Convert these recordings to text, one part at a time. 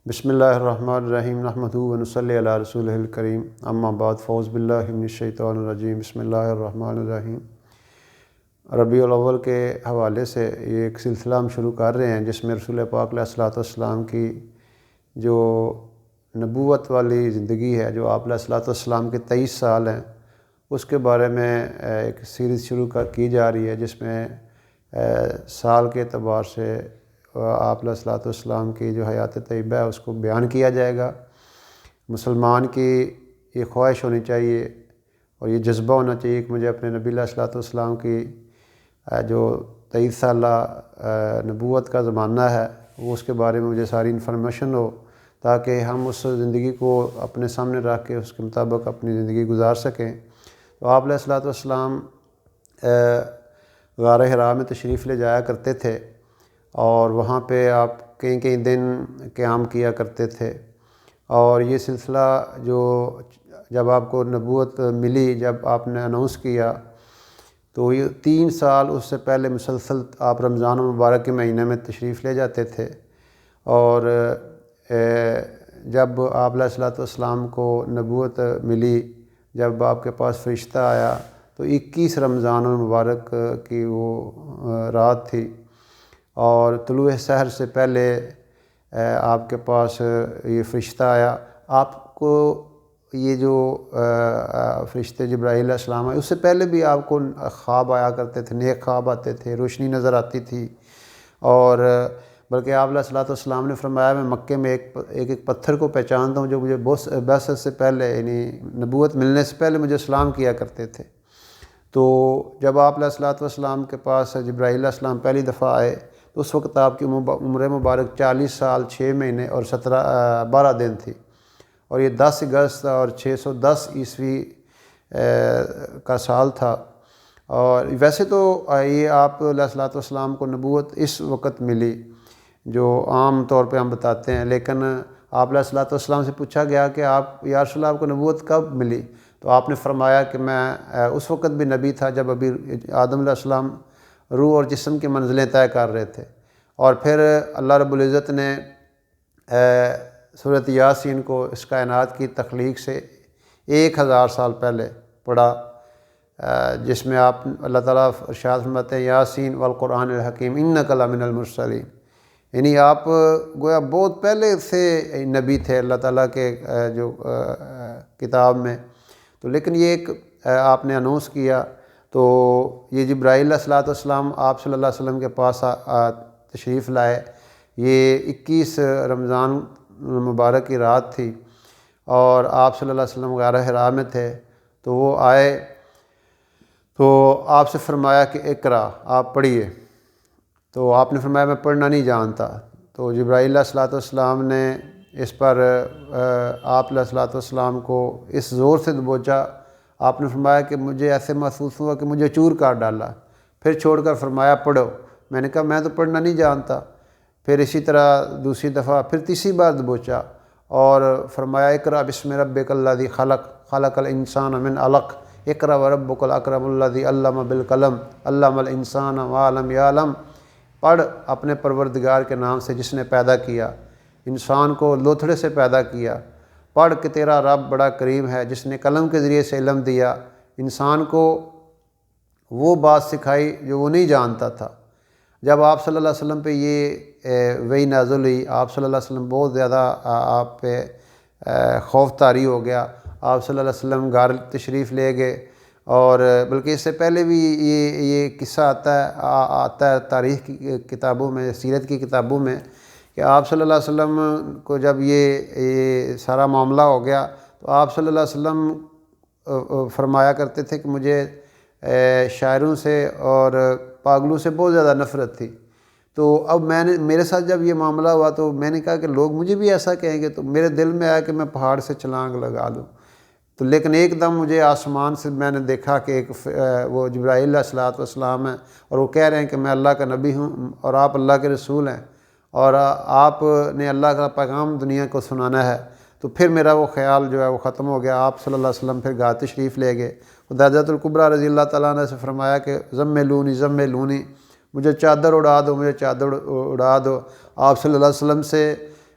بسم اللہ الرحمن الرحیم نحمدہ ونصلی علی رسولہ الکریم اما بعد فاعوذ باللہ من الشیطان الرجیم بسم اللہ الرحمن الرحیم۔ ربیع الاول کے حوالے سے یہ ایک سلسلہ ہم شروع کر رہے ہیں جس میں رسول پاک علیہ الصلوۃ والسلام کی جو نبوت والی زندگی ہے، جو آپ علیہ الصلوۃ والسلام کے 23 سال ہیں، اس کے بارے میں ایک سیریز شروع کی جا رہی ہے جس میں سال کے اعتبار سے آپ علیہ الصلوۃ والسلام کی جو حیات طیبہ ہے اس کو بیان کیا جائے گا۔ مسلمان کی یہ خواہش ہونی چاہیے اور یہ جذبہ ہونا چاہیے کہ مجھے اپنے نبی علیہ الصلوۃ والسلام کی جو 23 سالہ نبوت کا زمانہ ہے وہ اس کے بارے میں مجھے ساری انفارمیشن ہو، تاکہ ہم اس زندگی کو اپنے سامنے رکھ کے اس کے مطابق اپنی زندگی گزار سکیں۔ تو آپ علیہ الصلوۃ والسلام غار حرا میں تشریف لے جایا کرتے تھے اور وہاں پہ آپ کئی دن قیام کیا کرتے تھے، اور یہ سلسلہ جو جب آپ کو نبوت ملی، جب آپ نے اناؤنس کیا، تو یہ 3 سال اس سے پہلے مسلسل آپ رمضان المبارک کے مہینے میں تشریف لے جاتے تھے، اور جب آپ علیہ الصلوۃ والسلام کو نبوت ملی، جب آپ کے پاس فرشتہ آیا تو 21 رمضان المبارک کی وہ رات تھی، اور طلوع سحر سے پہلے آپ کے پاس یہ فرشتہ آیا۔ آپ کو یہ جو فرشتے جبرائیل علیہ السلام آئے، اس سے پہلے بھی آپ کو خواب آیا کرتے تھے، نیک خواب آتے تھے، روشنی نظر آتی تھی، اور بلکہ آپ علیہ الصلوۃ والسلام نے فرمایا میں مکے میں ایک پتھر کو پہچانتا ہوں جو مجھے بعثت سے پہلے، یعنی نبوت ملنے سے پہلے مجھے سلام کیا کرتے تھے۔ تو جب آپ علیہ الصلوۃ والسلام کے پاس جبرائیل علیہ السلام پہلی دفعہ آئے تو اس وقت آپ کی عمر مبارک 40 سال 6 مہینے اور 12 دن تھی، اور یہ 10 اگست اور 610 عیسوی کا سال تھا۔ اور ویسے تو یہ آپ علیہ الصلوۃ والسلام کو نبوت اس وقت ملی جو عام طور پہ ہم بتاتے ہیں، لیکن آپ علیہ الصلوۃ والسلام سے پوچھا گیا کہ یا رسول اللہ آپ کو نبوت کب ملی؟ تو آپ نے فرمایا کہ میں اس وقت بھی نبی تھا جب ابھی آدم علیہ السلام روح اور جسم کی منزلیں طے کر رہے تھے، اور پھر اللہ رب العزت نے سورۃ یاسین کو اس کائنات کی تخلیق سے 1000 سال پہلے پڑھا، جس میں آپ اللہ تعالیٰ ارشاد فرماتے ہیں یاسین والقرآن الحکیم انک لمن المرسلین، یعنی آپ گویا بہت پہلے سے نبی تھے اللہ تعالیٰ کے جو کتاب میں۔ تو لیکن یہ ایک آپ نے اناؤنس کیا، تو یہ جبرائیل علیہ الصلوۃ والسلام آپ صلی اللہ علیہ وسلم کے پاس تشریف لائے۔ یہ 21 رمضان مبارک کی رات تھی، اور آپ صلی اللہ علیہ وسلم غار حرا میں تھے، تو وہ آئے تو آپ سے فرمایا کہ اقرا، آپ پڑھیے۔ تو آپ نے فرمایا میں پڑھنا نہیں جانتا۔ تو جبرائیل علیہ الصلوۃ والسلام نے اس پر آپ علیہ الصلوۃ والسلام کو اس زور سے دبوچا، آپ نے فرمایا کہ مجھے ایسے محسوس ہوا کہ مجھے چور کر ڈالا، پھر چھوڑ کر فرمایا پڑھو۔ میں نے کہا میں تو پڑھنا نہیں جانتا۔ پھر اسی طرح دوسری دفعہ، پھر تیسری بار دبوچا اور فرمایا اقرا بسم ربک الذی خلق خلق الانسان من علق اقرا وربک الاکرم الذی علم بالقلم علم الانسان ما لم یعلم، پڑھ اپنے پروردگار کے نام سے جس نے پیدا کیا، انسان کو لوتھڑے سے پیدا کیا، پڑھ کہ تیرا رب بڑا کریم ہے جس نے قلم کے ذریعے سے علم دیا، انسان کو وہ بات سکھائی جو وہ نہیں جانتا تھا۔ جب آپ صلی اللہ علیہ وسلم پہ یہ وحی نازل ہوئی، آپ صلی اللہ علیہ وسلم بہت زیادہ آپ پہ خوف طاری ہو گیا۔ آپ صلی اللہ علیہ وسلم غار تشریف لے گئے، اور بلکہ اس سے پہلے بھی یہ قصہ آتا ہے تاریخ کی کتابوں میں، سیرت کی کتابوں میں، کہ آپ صلی اللہ علیہ وسلم کو جب یہ سارا معاملہ ہو گیا تو آپ صلی اللہ علیہ وسلم فرمایا کرتے تھے کہ مجھے شاعروں سے اور پاگلوں سے بہت زیادہ نفرت تھی۔ تو اب میرے ساتھ جب یہ معاملہ ہوا تو میں نے کہا کہ لوگ مجھے بھی ایسا کہیں گے، تو میرے دل میں آیا کہ میں پہاڑ سے چھلانگ لگا لوں۔ تو لیکن ایک دم مجھے آسمان سے میں نے دیکھا کہ وہ جبرائیل علیہ الصلوۃ والسلام ہیں، اور وہ کہہ رہے ہیں کہ میں اللہ کا نبی ہوں اور آپ اللہ کے رسول ہیں، اور آپ نے اللہ کا پیغام دنیا کو سنانا ہے۔ تو پھر میرا وہ خیال جو ہے وہ ختم ہو گیا۔ آپ صلی اللہ علیہ وسلم پھر غار تشریف لے گئے۔ خدیجہ الکبریٰ رضی اللہ تعالیٰ عنہ سے فرمایا کہ ضملونی، مجھے چادر اڑا دو، مجھے چادر اڑا دو۔ آپ صلی اللہ علیہ وسلم سے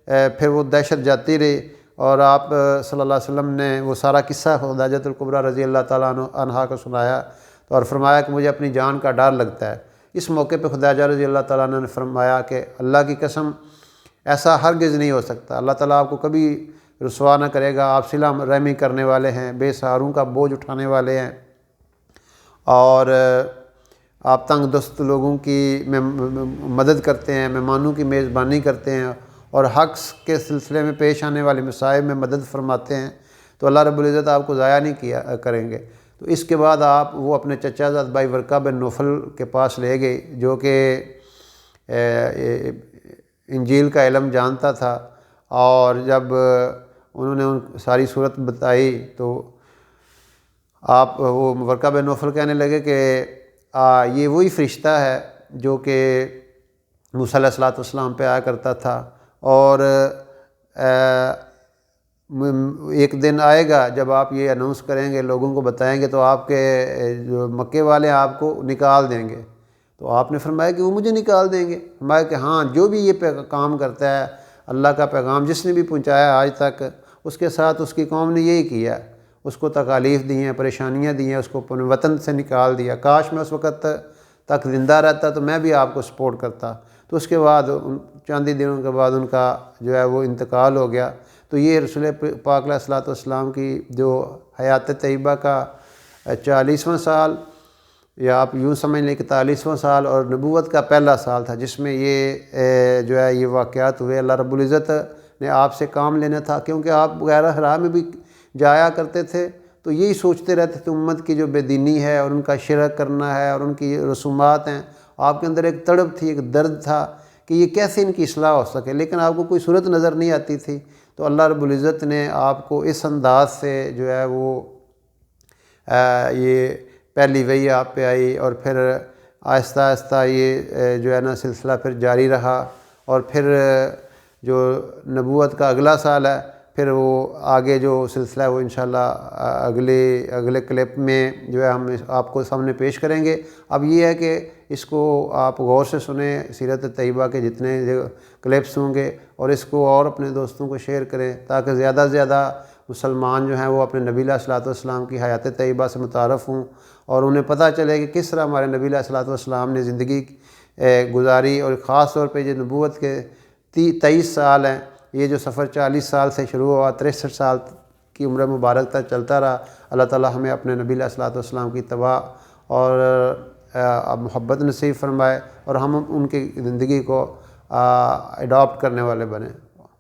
پھر وہ دہشت جاتی رہی، اور آپ صلی اللہ علیہ وسلم نے وہ سارا قصہ خدیجہ الکبریٰ رضی اللہ تعالیٰ عنہا کو سنایا، تو اور فرمایا کہ مجھے اپنی جان کا ڈر لگتا ہے۔ اس موقع پہ خدیجہ رضی اللہ تعالیٰ عنہ نے فرمایا کہ اللہ کی قسم ایسا ہرگز نہیں ہو سکتا، اللہ تعالیٰ آپ کو کبھی رسوا نہ کرے گا، آپ صلہ رحمی کرنے والے ہیں، بے سہاروں کا بوجھ اٹھانے والے ہیں، اور آپ تنگ دست لوگوں کی مدد کرتے ہیں، مہمانوں کی میزبانی کرتے ہیں، اور حق کے سلسلے میں پیش آنے والے مصائب میں مدد فرماتے ہیں، تو اللہ رب العزت آپ کو ضائع نہیں کیا کریں گے۔ تو اس کے بعد آپ وہ اپنے چچا زاد بھائی ورقہ بن نوفل کے پاس لے گئے، جو کہ انجیل کا علم جانتا تھا، اور جب انہوں نے ساری صورت بتائی تو آپ وہ ورقہ بن نوفل کہنے لگے کہ یہ وہی فرشتہ ہے جو کہ موسیٰ علیہ الصلوۃ والسلام پہ آیا کرتا تھا، اور ایک دن آئے گا جب آپ یہ اناؤنس کریں گے، لوگوں کو بتائیں گے، تو آپ کے جو مکے والے ہیں آپ کو نکال دیں گے۔ تو آپ نے فرمایا کہ وہ مجھے نکال دیں گے؟ فرمایا کہ ہاں، جو بھی یہ کام کرتا ہے، اللہ کا پیغام جس نے بھی پہنچایا آج تک، اس کے ساتھ اس کی قوم نے یہی کیا، اس کو تکالیف دی ہیں، پریشانیاں دی ہیں، اس کو اپنے وطن سے نکال دیا۔ کاش میں اس وقت تک زندہ رہتا تو میں بھی آپ کو سپورٹ کرتا۔ تو اس کے بعد چند ہی دنوں کے بعد ان کا جو ہے وہ انتقال ہو گیا۔ تو یہ رسول پاک علیہ الصلوۃ والسلام کی جو حیات طیبہ کا 40واں سال، یا آپ یوں سمجھ لیں کہ 41واں سال، اور نبوت کا پہلا سال تھا، جس میں یہ جو ہے یہ واقعات ہوئے۔ اللہ رب العزت نے آپ سے کام لینا تھا، کیونکہ آپ غیر حرام میں بھی جایا کرتے تھے، تو یہی سوچتے رہتے تھے امت کی جو بے دینی ہے اور ان کا شرک کرنا ہے اور ان کی رسومات ہیں، آپ کے اندر ایک تڑپ تھی، ایک درد تھا کہ یہ کیسے ان کی اصلاح ہو سکے، لیکن آپ کو کوئی صورت نظر نہیں آتی تھی۔ تو اللہ رب العزت نے آپ کو اس انداز سے جو ہے وہ یہ پہلی وحی آپ پہ آئی، اور پھر آہستہ آہستہ یہ جو ہے نا سلسلہ پھر جاری رہا، اور پھر جو نبوت کا اگلا سال ہے، پھر وہ آگے جو سلسلہ ہے وہ انشاءاللہ اگلے کلپ میں جو ہے ہم آپ کو سامنے پیش کریں گے۔ اب یہ ہے کہ اس کو آپ غور سے سنیں، سیرت طیبہ کے جتنے کلپس ہوں گے، اور اس کو اور اپنے دوستوں کو شیئر کریں، تاکہ زیادہ سے زیادہ مسلمان جو ہیں وہ اپنے نبی علیہ الصلوۃ والسلام کی حیات طیبہ سے متعارف ہوں، اور انہیں پتہ چلے کہ کس طرح ہمارے نبی علیہ الصلوۃ والسلام نے زندگی گزاری، اور خاص طور پہ جو نبوت کے 23 سال ہیں، یہ جو سفر 40 سال سے شروع ہوا 63 سال کی عمر مبارک تک چلتا رہا۔ اللہ تعالیٰ ہمیں اپنے نبی علیہ الصلوۃ والسلام کی اتباع اور محبت نصیب فرمائے، اور ہم ان کی زندگی کو اڈاپٹ کرنے والے بنیں۔